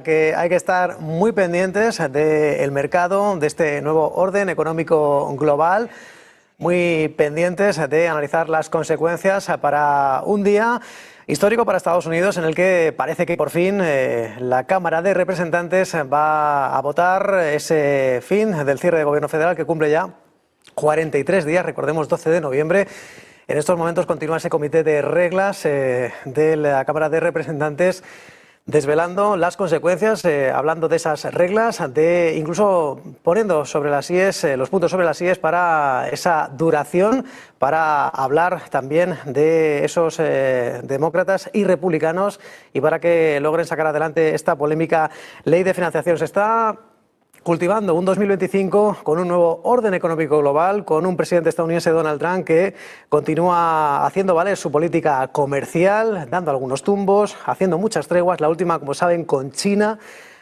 Que hay que estar muy pendientes del mercado, de este nuevo orden económico global, muy pendientes de analizar las consecuencias para un día histórico para Estados Unidos, en el que parece que por fin la Cámara de Representantes va a votar ese fin del cierre de gobierno federal, que cumple ya 43 días, recordemos 12 de noviembre. En estos momentos continúa ese comité de reglas de la Cámara de Representantes, desvelando las consecuencias, hablando de esas reglas, de incluso poniendo sobre las IES, los puntos sobre las IES para esa duración, para hablar también de esos demócratas y republicanos y para que logren sacar adelante esta polémica ley de financiación. Se está cultivando un 2025 con un nuevo orden económico global, con un presidente estadounidense, Donald Trump, que continúa haciendo valer su política comercial, dando algunos tumbos, haciendo muchas treguas, la última, como saben, con China,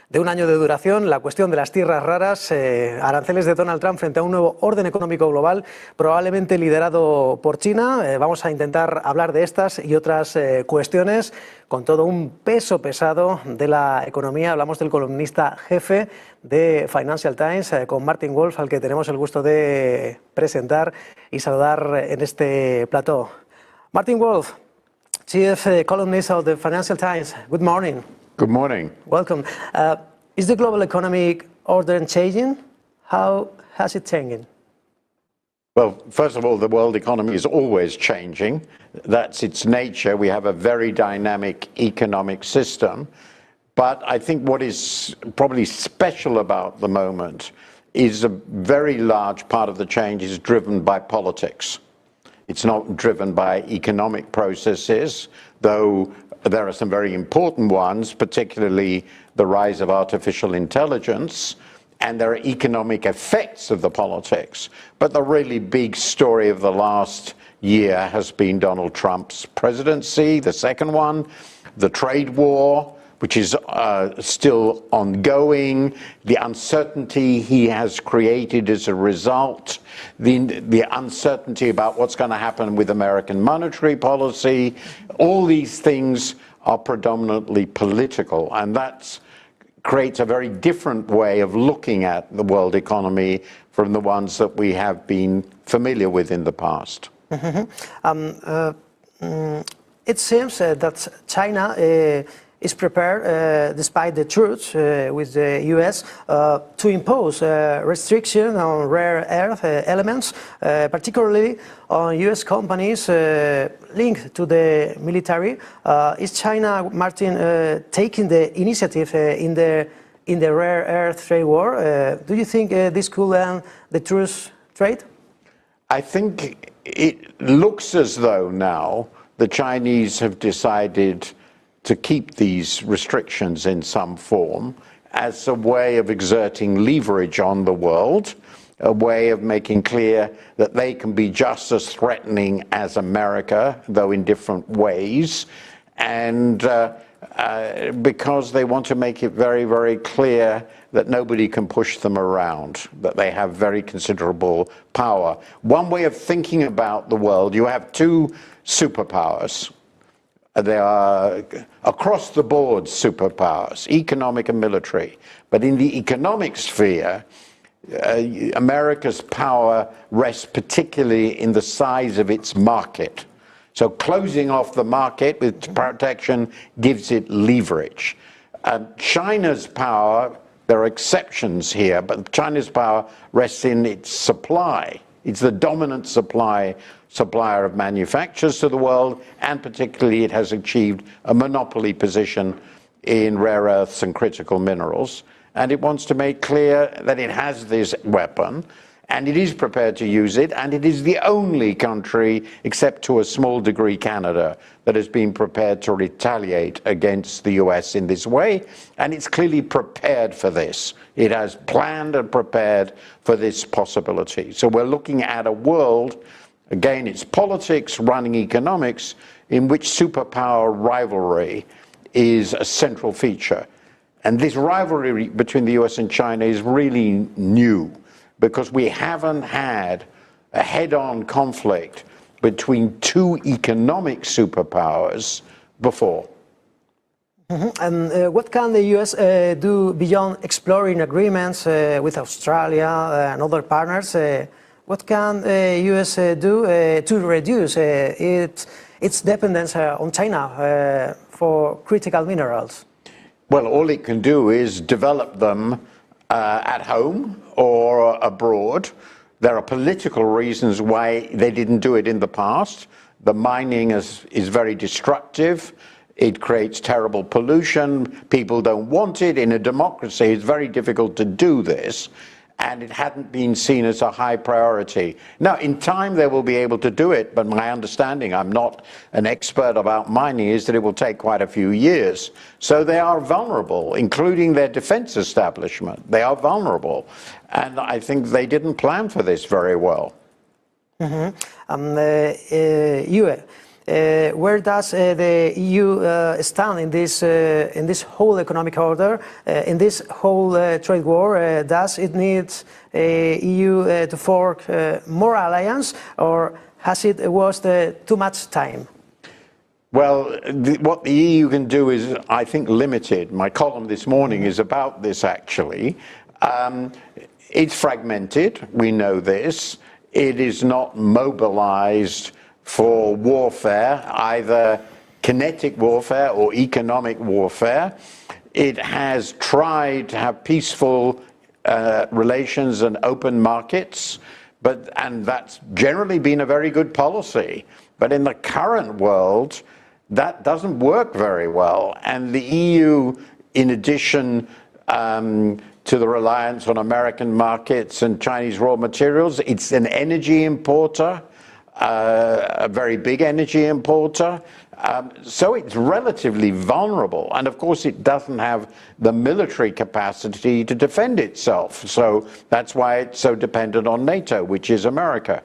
de un año de duración, la cuestión de las tierras raras, aranceles de Donald Trump frente a un nuevo orden económico global, probablemente liderado por China. Vamos a intentar hablar de estas y otras cuestiones con todo un peso pesado de la economía. Hablamos del columnista jefe de Financial Times, con Martin Wolf, al que tenemos el gusto de presentar y saludar en este plató. Martin Wolf, chief columnist of the Financial Times. Good morning. Good morning. Welcome. Is the global economic order changing? How has it changed? Well, first of all, the world economy is always changing. That's its nature. We have a very dynamic economic system. But I think what is probably special about the moment is a very large part of the change is driven by politics. It's not driven by economic processes, though there are some very important ones, particularly the rise of artificial intelligence, and there are economic effects of the politics. But the really big story of the last year has been Donald Trump's presidency, the second one, the trade war, which is still ongoing, the uncertainty he has created as a result, the uncertainty about what's going to happen with American monetary policy. All these things are predominantly political, and that creates a very different way of looking at the world economy from the ones that we have been familiar with in the past. It seems that China is prepared, despite the truce with the US, to impose restriction on rare earth elements, particularly on US companies linked to the military. Is China, Martin, taking the initiative in the rare earth trade war? Do you think this could end the truce trade? I think it looks as though now the Chinese have decided to keep these restrictions in some form as a way of exerting leverage on the world, a way of making clear that they can be just as threatening as America, though in different ways, and because they want to make it very, very clear that nobody can push them around, that they have very considerable power. One way of thinking about the world, you have two superpowers. They are across the board superpowers, economic and military. But in the economic sphere, America's power rests particularly in the size of its market. So closing off the market with protection gives it leverage. China's power, there are exceptions here, but China's power rests in its supply. It's the dominant supplier of manufacturers to the world, and particularly it has achieved a monopoly position in rare earths and critical minerals. And it wants to make clear that it has this weapon, and it is prepared to use it, and it is the only country, except to a small degree Canada, that has been prepared to retaliate against the US in this way, and it's clearly prepared for this. It has planned and prepared for this possibility. So we're looking at a world, again, it's politics running economics, in which superpower rivalry is a central feature. And this rivalry between the US and China is really new, because we haven't had a head-on conflict between two economic superpowers before. And what can the US do beyond exploring agreements with Australia and other partners? What can the US do to reduce its dependence on China for critical minerals? Well, all it can do is develop them at home or abroad. There are political reasons why they didn't do it in the past. The mining is very destructive. It creates terrible pollution. People don't want it. In a democracy, it's very difficult to do this. And it hadn't been seen as a high priority. Now, in time, they will be able to do it, but my understanding, I'm not an expert about mining, is that it will take quite a few years. So they are vulnerable, including their defense establishment. They are vulnerable. And I think they didn't plan for this very well. Where does the EU stand in this whole economic order, in this whole trade war? Does it need EU to forge more alliance, or has it wasted too much time? Well, what the EU can do is, I think, limited. My column this morning is about this, actually. It's fragmented, we know this. It is not mobilized for warfare, either kinetic warfare or economic warfare. It has tried to have peaceful relations and open markets, and that's generally been a very good policy. But in the current world, that doesn't work very well. And the EU, in addition to the reliance on American markets and Chinese raw materials, it's an energy importer, a very big energy importer. So it's relatively vulnerable. And of course, it doesn't have the military capacity to defend itself. So that's why it's so dependent on NATO, which is America.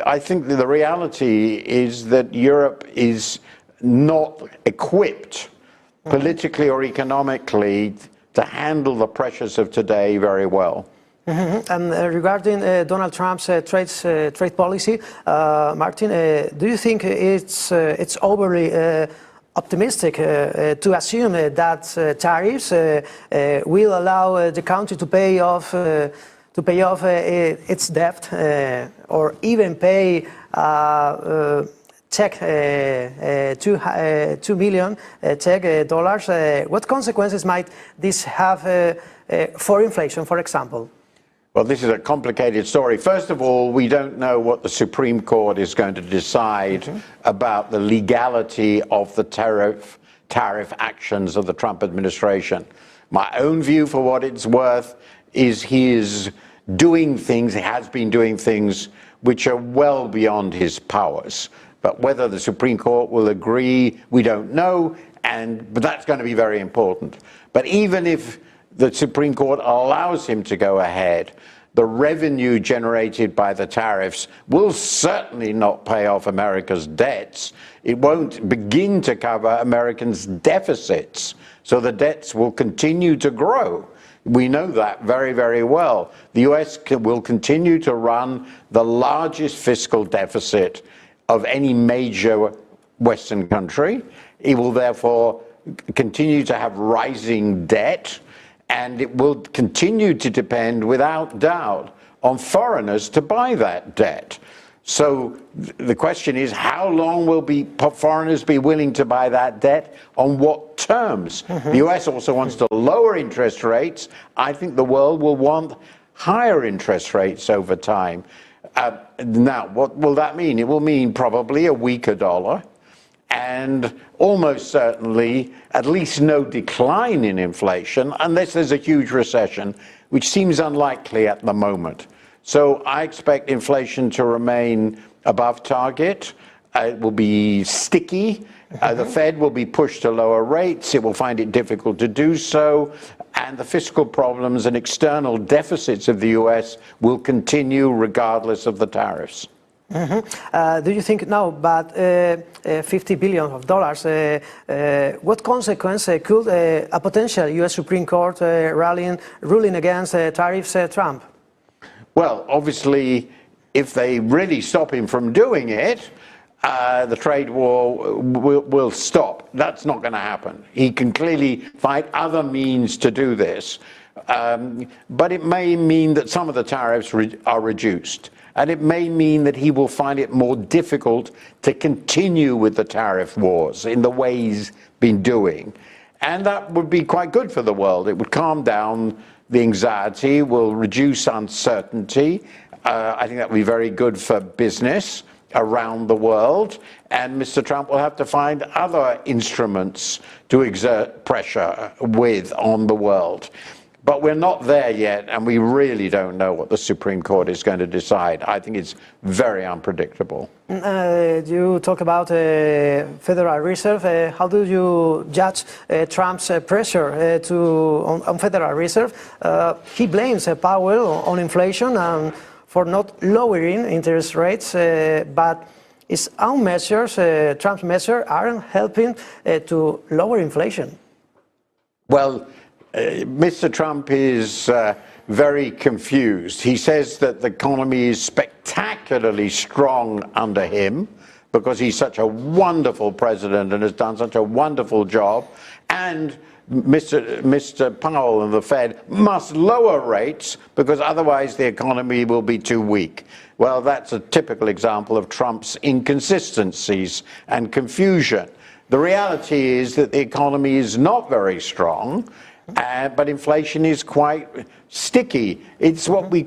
I think the reality is that Europe is not equipped politically or economically to handle the pressures of today very well. And regarding Donald Trump's trade policy, Martin, do you think it's overly optimistic to assume that tariffs will allow the country to pay off its debt, or even pay check $2 million check dollars? What consequences might this have for inflation, for example? Well, this is a complicated story. First of all, we don't know what the Supreme Court is going to decide about the legality of the tariff actions of the Trump administration. My own view, for what it's worth, is he is doing things, he has been doing things which are well beyond his powers. But whether the Supreme Court will agree, we don't know, but that's going to be very important. But even if the Supreme Court allows him to go ahead, the revenue generated by the tariffs will certainly not pay off America's debts. It won't begin to cover Americans' deficits. So the debts will continue to grow. We know that very, very well. The US will continue to run the largest fiscal deficit of any major Western country. It will therefore continue to have rising debt, and it will continue to depend, without doubt, on foreigners to buy that debt. So the question is, how long will foreigners be willing to buy that debt? On what terms? The US also wants to lower interest rates. I think the world will want higher interest rates over time. Now, what will that mean? It will mean probably a weaker dollar, and almost certainly at least no decline in inflation unless there's a huge recession, which seems unlikely at the moment. So I expect inflation to remain above target. It will be sticky. The Fed will be pushed to lower rates. It will find it difficult to do so. And the fiscal problems and external deficits of the US will continue regardless of the tariffs. Do you think now, but $50 billion, what consequence could a potential US Supreme Court ruling against tariffs Trump? Well, obviously, if they really stop him from doing it, the trade war will stop. That's not going to happen. He can clearly find other means to do this. But it may mean that some of the tariffs are reduced. And it may mean that he will find it more difficult to continue with the tariff wars in the way he's been doing. And that would be quite good for the world. It would calm down the anxiety, will reduce uncertainty. I think that would be very good for business around the world. And Mr. Trump will have to find other instruments to exert pressure with on the world. But we're not there yet, and we really don't know what the Supreme Court is going to decide. I think it's very unpredictable. You talk about Federal Reserve. How do you judge Trump's pressure on Federal Reserve? He blames Powell on inflation and for not lowering interest rates, but his own measures, Trump's measures, aren't helping to lower inflation. Well, Mr. Trump is very confused. He says that the economy is spectacularly strong under him because he's such a wonderful president and has done such a wonderful job. And Mr. Powell and the Fed must lower rates because otherwise the economy will be too weak. Well, that's a typical example of Trump's inconsistencies and confusion. The reality is that the economy is not very strong. But inflation is quite sticky. It's what we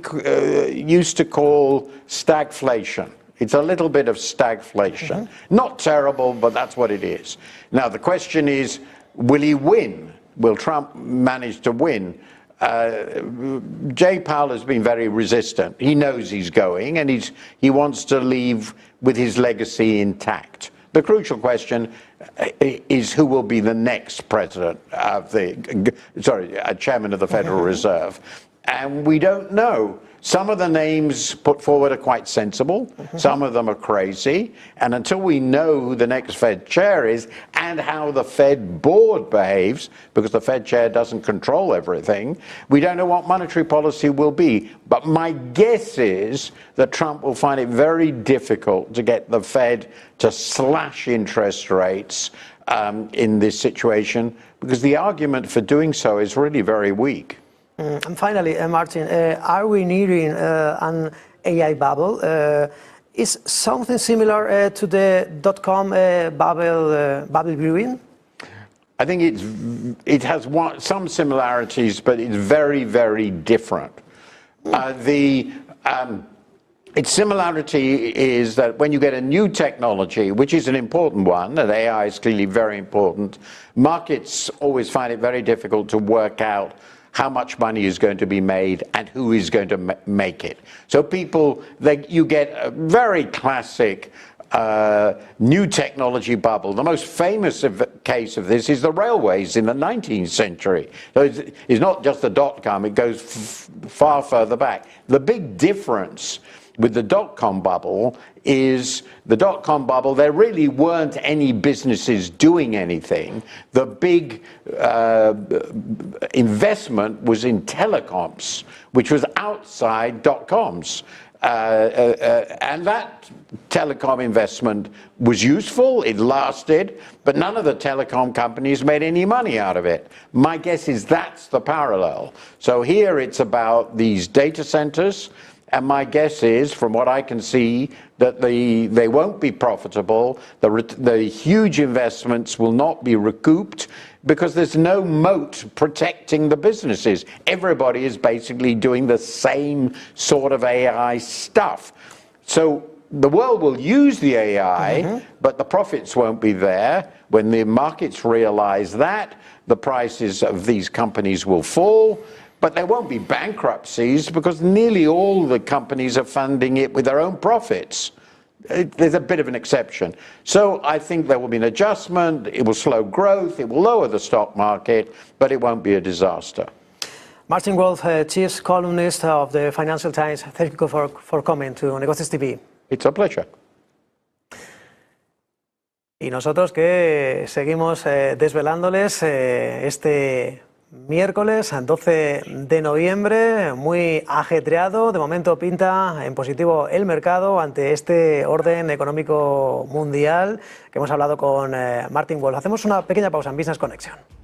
used to call stagflation. It's a little bit of stagflation. Not terrible, but that's what it is. Now, the question is, will he win? Will Trump manage to win? Jay Powell has been very resistant. He knows he's going, and he wants to leave with his legacy intact. The crucial question is who will be the next president of chairman of the Federal Reserve. And we don't know. Some of the names put forward are quite sensible. Some of them are crazy. And until we know who the next Fed chair is and how the Fed board behaves, because the Fed chair doesn't control everything, we don't know what monetary policy will be. But my guess is that Trump will find it very difficult to get the Fed to slash interest rates in this situation, because the argument for doing so is really very weak. And finally, Martin, are we nearing an AI bubble? Is something similar to the dot-com bubble brewing? I think it has some similarities, but it's very, very different. Its similarity is that when you get a new technology, which is an important one, and AI is clearly very important, markets always find it very difficult to work out how much money is going to be made and who is going to make it. So you get a very classic new technology bubble. The most famous case of this is the railways in the 19th century. So it's not just the dot-com, it goes far further back. The big difference with the dot-com bubble is the dot-com bubble, there really weren't any businesses doing anything. The big investment was in telecoms, which was outside dot-coms. And that telecom investment was useful, it lasted, but none of the telecom companies made any money out of it. My guess is that's the parallel. So here it's about these data centers, and my guess is, from what I can see, that they won't be profitable, the huge investments will not be recouped, because there's no moat protecting the businesses. Everybody is basically doing the same sort of AI stuff. So the world will use the AI, but the profits won't be there. When the markets realize that, the prices of these companies will fall, but there won't be bankruptcies because nearly all the companies are funding it with their own profits. There's a bit of an exception. So I think there will be an adjustment, it will slow growth, it will lower the stock market, but it won't be a disaster. Martin Wolf, chief columnist of the Financial Times, thank you for coming to Negocios TV. It's a pleasure. Y nosotros que seguimos desvelándoles este miércoles 12 de noviembre, muy ajetreado. De momento pinta en positivo el mercado ante este orden económico mundial que hemos hablado con Martin Wolf. Hacemos una pequeña pausa en Business Connection.